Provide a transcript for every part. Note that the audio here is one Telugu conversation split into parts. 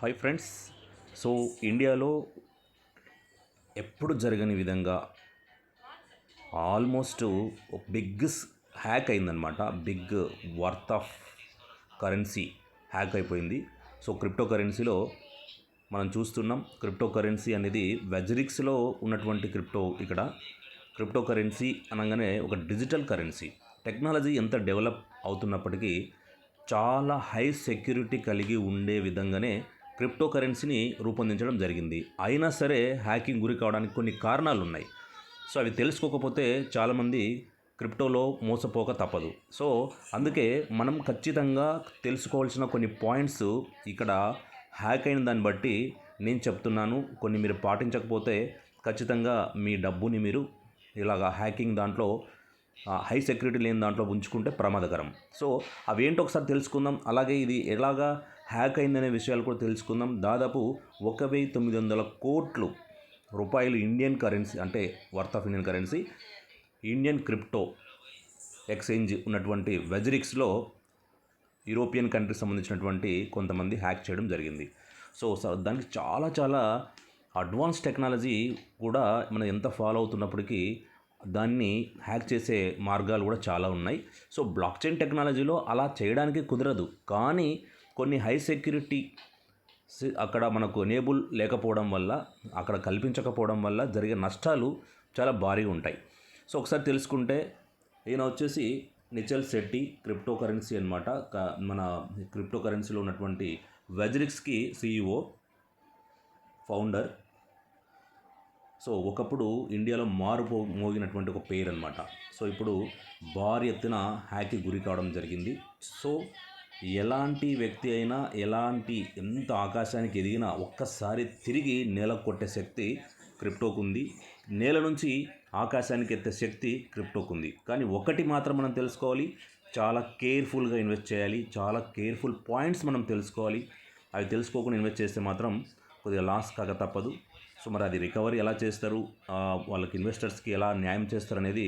Hi friends. సో ఇండియాలో ఎప్పుడు జరగని విధంగా ఆల్మోస్ట్ ఒక బిగ్ హ్యాక్ అయిందనమాట. Big worth of currency hack అయిపోయింది. సో క్రిప్టో కరెన్సీలో మనం చూస్తున్నాం. క్రిప్టో కరెన్సీ అనేది వెజరిక్స్లో ఉన్నటువంటి క్రిప్టో కరెన్సీ అనగానే ఒక డిజిటల్ కరెన్సీ. టెక్నాలజీ ఎంత డెవలప్ అవుతున్నప్పటికీ చాలా హై సెక్యూరిటీ కలిగి ఉండే విధంగానే క్రిప్టో కరెన్సీని రూపొందించడం జరిగింది. అయినా సరే హ్యాకింగ్ గురి కావడానికి కొన్ని కారణాలు ఉన్నాయి. సో అవి తెలుసుకోకపోతే చాలామంది క్రిప్టోలో మోసపోక తప్పదు. సో అందుకే మనం ఖచ్చితంగా తెలుసుకోవాల్సిన కొన్ని పాయింట్స్ ఇక్కడ హ్యాక్ అయిన దాన్ని బట్టి నేను చెప్తున్నాను. కొన్ని మీరు పాటించకపోతే ఖచ్చితంగా మీ డబ్బుని మీరు ఇలాగా హ్యాకింగ్ దాంట్లో హై సెక్యూరిటీ లేని దాంట్లో ఉంచుకుంటే ప్రమాదకరం. సో అవేంటో ఒకసారి తెలుసుకుందాం. అలాగే ఇది ఎలాగా హ్యాక్ అయిందనే విషయాలు కూడా తెలుసుకుందాం. దాదాపు 1900 కోట్లు రూపాయలు ఇండియన్ కరెన్సీ, అంటే worth of Indian currency, Indian crypto exchange ఉన్నటువంటి వెజరిక్స్లో యూరోపియన్ కంట్రీకి సంబంధించినటువంటి కొంతమంది హ్యాక్ చేయడం జరిగింది. సో దానికి చాలా అడ్వాన్స్ టెక్నాలజీ కూడా మనం ఎంత ఫాలో అవుతున్నప్పటికీ దాన్ని హ్యాక్ చేసే మార్గాలు కూడా చాలా ఉన్నాయి. సో బ్లాక్ చైన్ టెక్నాలజీలో అలా చేయడానికి కుదరదు, కానీ కొన్ని హై సెక్యూరిటీ అక్కడ మనకు ఎనేబుల్ లేకపోవడం వల్ల, అక్కడ కల్పించకపోవడం వల్ల జరిగే నష్టాలు చాలా భారీగా ఉంటాయి. సో ఒకసారి తెలుసుకుంటే, ఈయన వచ్చేసి నిచల్ శెట్టి, క్రిప్టో కరెన్సీ అనమాట. మన క్రిప్టో కరెన్సీలో ఉన్నటువంటి వెజరిక్స్కి CEO, ఫౌండర్. సో ఒకప్పుడు ఇండియాలో మోగినటువంటి ఒక పేరు అనమాట. సో ఇప్పుడు భారీ ఎత్తున హ్యాక్కి గురి కావడం జరిగింది. సో ఎలాంటి వ్యక్తి అయినా, ఎంత ఆకాశానికి ఎదిగినా ఒక్కసారి తిరిగి నేలకు కొట్టే శక్తి క్రిప్టోకు ఉంది. నేల నుంచి ఆకాశానికి ఎత్తే శక్తి క్రిప్టోకు ఉంది. కానీ ఒకటి మాత్రం మనం తెలుసుకోవాలి, చాలా కేర్ఫుల్గా ఇన్వెస్ట్ చేయాలి. చాలా కేర్ఫుల్ పాయింట్స్ మనం తెలుసుకోవాలి. అవి తెలుసుకోకుండా ఇన్వెస్ట్ చేస్తే మాత్రం కొద్దిగా లాస్ కాక తప్పదు. సో మరి అది రికవరీ ఎలా చేస్తారు, వాళ్ళకి ఇన్వెస్టర్స్కి ఎలా న్యాయం చేస్తారు అనేది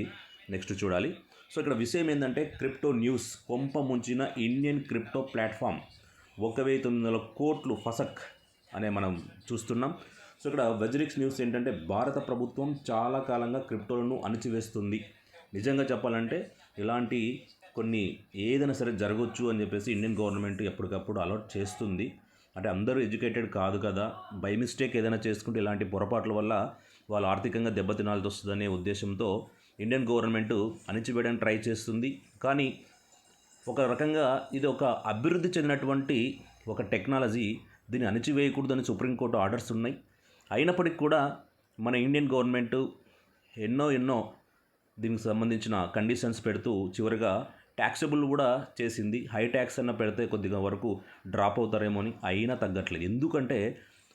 నెక్స్ట్ చూడాలి. సో ఇక్కడ విషయం ఏంటంటే, క్రిప్టో న్యూస్ కొంప ముంచిన ఇండియన్ క్రిప్టో ప్లాట్ఫామ్ 1900 కోట్లు ఫసక్ అనే మనం చూస్తున్నాం. సో ఇక్కడ వెజరిక్స్ న్యూస్ ఏంటంటే, భారత ప్రభుత్వం చాలా కాలంగా క్రిప్టోలను అణిచివేస్తుంది. నిజంగా చెప్పాలంటే ఇలాంటి కొన్ని ఏదైనా సరే జరగవచ్చు అని చెప్పేసి ఇండియన్ గవర్నమెంట్ ఎప్పటికప్పుడు అలర్ట్ చేస్తుంది. అంటే అందరూ ఎడ్యుకేటెడ్ కాదు కదా, బై మిస్టేక్ ఏదైనా చేసుకుంటే ఇలాంటి పొరపాట్ల వల్ల వాళ్ళు ఆర్థికంగా దెబ్బతినాల్సి వస్తుందనే ఉద్దేశంతో ఇండియన్ గవర్నమెంట్ అణిచివేయడానికి ట్రై చేస్తుంది. కానీ ఒక రకంగా ఇది ఒక అభివృద్ధి చెందినటువంటి ఒక టెక్నాలజీ, దీన్ని అణిచివేయకూడదని సుప్రీంకోర్టు ఆర్డర్స్ ఉన్నాయి. అయినప్పటికీ కూడా మన ఇండియన్ గవర్నమెంట్ ఎన్నో దీనికి సంబంధించిన కండిషన్స్ పెడుతూ చివరిగా ట్యాక్సబుల్ కూడా చేసింది. హై ట్యాక్స్ అన్న పెడితే కొద్దిగా వరకు డ్రాప్ అవుతారేమో అని, అయినా తగ్గట్లేదు. ఎందుకంటే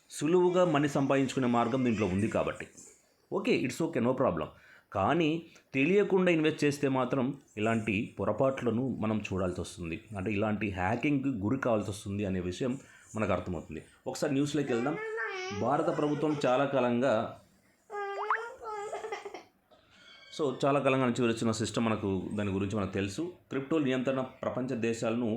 సులువుగా మనీ సంపాదించుకునే మార్గం దీంట్లో ఉంది కాబట్టి. It's okay, no problem. కానీ తెలియకుండా ఇన్వెస్ట్ చేస్తే మాత్రం ఇలాంటి పొరపాట్లను మనం చూడాల్సి వస్తుంది. అంటే ఇలాంటి హ్యాకింగ్కి గురి కావాల్సి వస్తుంది అనే విషయం మనకు అర్థమవుతుంది. ఒకసారి న్యూస్లోకి వెళ్దాం. భారత ప్రభుత్వం చాలా కాలంగా నుంచి వచ్చిన సిస్టమ్, దాని గురించి మనకు తెలుసు. క్రిప్టో నియంత్రణ ప్రపంచ దేశాలను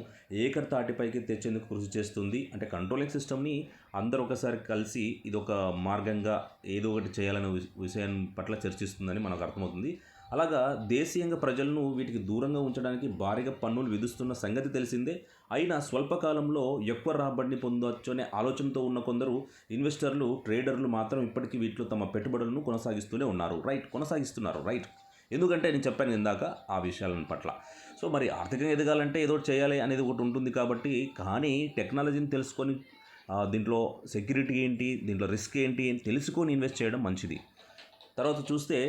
ఏకతాటిపైకి తెచ్చేందుకు కృషి చేస్తుంది. అంటే కంట్రోలింగ్ సిస్టమ్ని అందరూ ఒకసారి కలిసి ఇదొక మార్గంగా ఏదో ఒకటి చేయాలనే విషయం పట్ల చర్చిస్తుందని మనకు అర్థమవుతుంది. అలాగా దేశీయంగా ప్రజలను వీటికి దూరంగా ఉంచడానికి భారీగా పన్నులు విధిస్తున్న సంగతి తెలిసిందే. అయినా స్వల్పకాలంలో ఎక్కువ రాబడిని పొందవచ్చు అనే ఆలోచనతో ఉన్న కొందరు ఇన్వెస్టర్లు, ట్రేడర్లు మాత్రం ఇప్పటికీ వీటిలో తమ పెట్టుబడులను కొనసాగిస్తున్నారు. ఎందుకంటే నేను చెప్పాను ఇందాక ఆ విషయాల పట్ల. సో మరి ఆర్థికంగా ఎదగాలంటే ఏదో చేయాలి అనేది ఒకటి ఉంటుంది కాబట్టి, కానీ టెక్నాలజీని తెలుసుకొని దీంట్లో సెక్యూరిటీ ఏంటి, దీంట్లో రిస్క్ ఏంటి అని తెలుసుకొని ఇన్వెస్ట్ చేయడం మంచిది. తర్వాత చూస్తే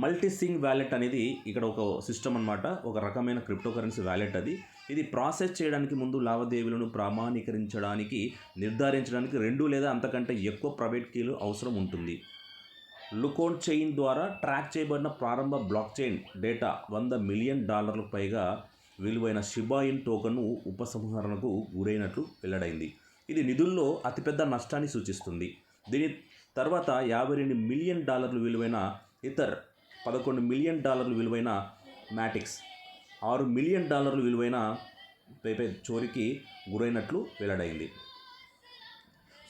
మల్టీసిగ్ వ్యాలెట్ అనేది ఇక్కడ ఒక సిస్టమ్ అనమాట. ఒక రకమైన క్రిప్టో కరెన్సీ వ్యాలెట్ అది. ఇది ప్రాసెస్ చేయడానికి ముందు లావాదేవీలను ప్రామాణీకరించడానికి, నిర్ధారించడానికి 2 లేదా అంతకంటే ఎక్కువ ప్రైవేట్ కీలు అవసరం ఉంటుంది. లుకోన్ చైన్ ద్వారా ట్రాక్ చేయబడిన ప్రారంభ బ్లాక్ చైన్ డేటా $100 మిలియన్ పైగా విలువైన షిబాయిన్ టోకన్ను ఉపసంహరణకు గురైనట్లు వెల్లడైంది. ఇది నిధుల్లో అతిపెద్ద నష్టాన్ని సూచిస్తుంది. దీని తర్వాత $52 మిలియన్ విలువైన ఇథర్, $11 మిలియన్ విలువైన మ్యాటిక్స్, $6 మిలియన్ విలువైన పేపే చోరీకి గురైనట్లు వెల్లడైంది.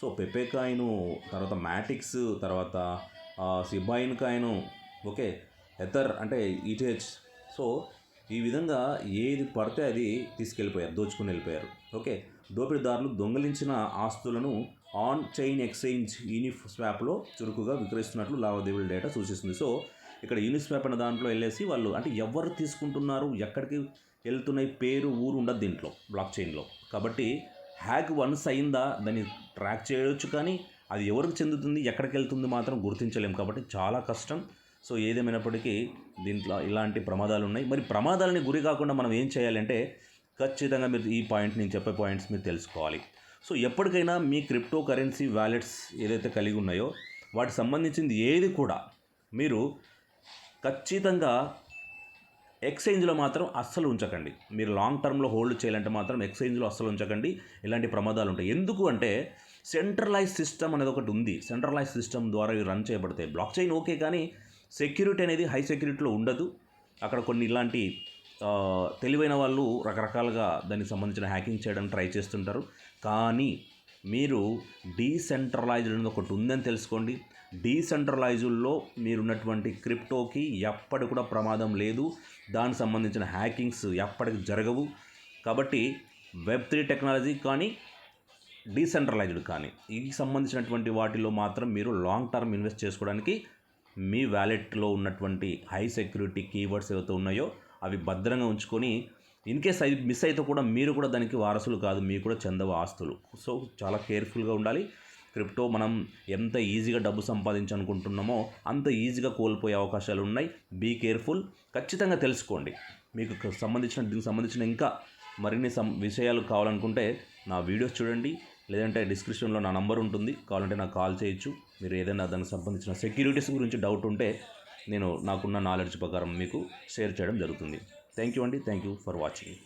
సో పెపే కాయిన్, తర్వాత మ్యాటిక్స్, తర్వాత సిబాయిన్ కాయిన్, ఓకే, ఎథర్ అంటే ఈటీహెచ్. సో ఈ విధంగా ఏది పడితే అది తీసుకెళ్ళిపోయారు, దోచుకుని వెళ్ళిపోయారు. ఓకే, దోపిడీదారులు దొంగిలించిన ఆస్తులను ఆన్ చైన్ ఎక్స్చేంజ్ యూనిస్వాప్లో చురుకుగా విక్రయిస్తున్నట్లు లావాదేవీల డేటా సూచిస్తుంది. సో ఇక్కడ యూనిస్వాప్ అనే దాంట్లో వెళ్ళేసి వాళ్ళు అంటే ఎవరు తీసుకుంటున్నారు, ఎక్కడికి వెళ్తున్నాయి, పేరు ఊరు ఉండదు దీంట్లో బ్లాక్ చైన్లో. కాబట్టి హ్యాక్ వన్స్ అయిందా దాన్ని ట్రాక్ చేయవచ్చు, కానీ అది ఎవరికి చెందుతుంది, ఎక్కడికి వెళ్తుంది మాత్రం గుర్తించలేము. కాబట్టి చాలా కష్టం. సో ఏదేమైనప్పటికీ దీంట్లో ఇలాంటి ప్రమాదాలు ఉన్నాయి. మరి ప్రమాదాలని గురి కాకుండా మనం ఏం చేయాలంటే ఖచ్చితంగా మీరు ఈ పాయింట్, నేను చెప్పే పాయింట్స్ మీరు తెలుసుకోవాలి. సో ఎప్పటికైనా మీ క్రిప్టో కరెన్సీ వ్యాలెట్స్ ఏదైతే కలిగి ఉన్నాయో వాటికి సంబంధించింది ఏది కూడా మీరు ఖచ్చితంగా ఎక్స్చేంజ్లో మాత్రం అస్సలు ఉంచకండి. మీరు లాంగ్ టర్మ్లో హోల్డ్ చేయాలంటే మాత్రం ఎక్స్చేంజ్లో అస్సలు ఉంచకండి. ఇలాంటి ప్రమాదాలు ఉంటాయి. ఎందుకు అంటే సెంట్రలైజ్ సిస్టమ్ అనేది ఒకటి ఉంది. సెంట్రలైజ్ సిస్టమ్ ద్వారా ఇవి రన్ చేయబడతాయి. బ్లాక్ చైన్ ఓకే, కానీ సెక్యూరిటీ అనేది హై సెక్యూరిటీలో ఉండదు. అక్కడ కొన్ని ఇలాంటి తెలివైన వాళ్ళు రకరకాలుగా దానికి సంబంధించిన హ్యాకింగ్ చేయడానికి ట్రై చేస్తుంటారు. కానీ మీరు డీసెంట్రలైజ్డ్ అనేది ఒకటి ఉందని తెలుసుకోండి. డీసెంట్రలైజ్డ్లో మీరున్నటువంటి క్రిప్టోకి ఎప్పటికి కూడా ప్రమాదం లేదు. దానికి సంబంధించిన హ్యాకింగ్స్ ఎప్పటికి జరగవు. కాబట్టి వెబ్3 టెక్నాలజీ కానీ డీసెంట్రలైజ్డ్ కానీ ఈ సంబంధించినటువంటి వాటిలో మాత్రం మీరు లాంగ్ టర్మ్ ఇన్వెస్ట్ చేసుకోవడానికి మీ వ్యాలెట్లో ఉన్నటువంటి హై సెక్యూరిటీ కీవర్డ్స్ ఏవైతే ఉన్నాయో అవి భద్రంగా ఉంచుకొని, ఇన్ కేస్ అవి మిస్ అయితే కూడా మీరు కూడా దానికి వారసులు కాదు, మీకు కూడా చెందవు ఆస్తులు. సో చాలా కేర్ఫుల్గా ఉండాలి. క్రిప్టో మనం ఎంత ఈజీగా డబ్బు సంపాదించాలనుకుంటున్నామో అంత ఈజీగా కోల్పోయే అవకాశాలు ఉన్నాయి. Be careful. ఖచ్చితంగా తెలుసుకోండి. మీకు దీనికి సంబంధించిన ఇంకా మరిన్ని విషయాలు కావాలనుకుంటే నా వీడియోస్ చూడండి, లేదంటే డిస్క్రిప్షన్లో నా నంబర్ ఉంటుంది, కావాలంటే నాకు కాల్ చేయొచ్చు. మీరు ఏదైనా దానికి సంబంధించిన సెక్యూరిటీస్ గురించి డౌట్ ఉంటే నేను నాకున్న నాలెడ్జ్ ప్రకారం మీకు షేర్ చేయడం జరుగుతుంది. థ్యాంక్ యూ అండి. Thank you for watching.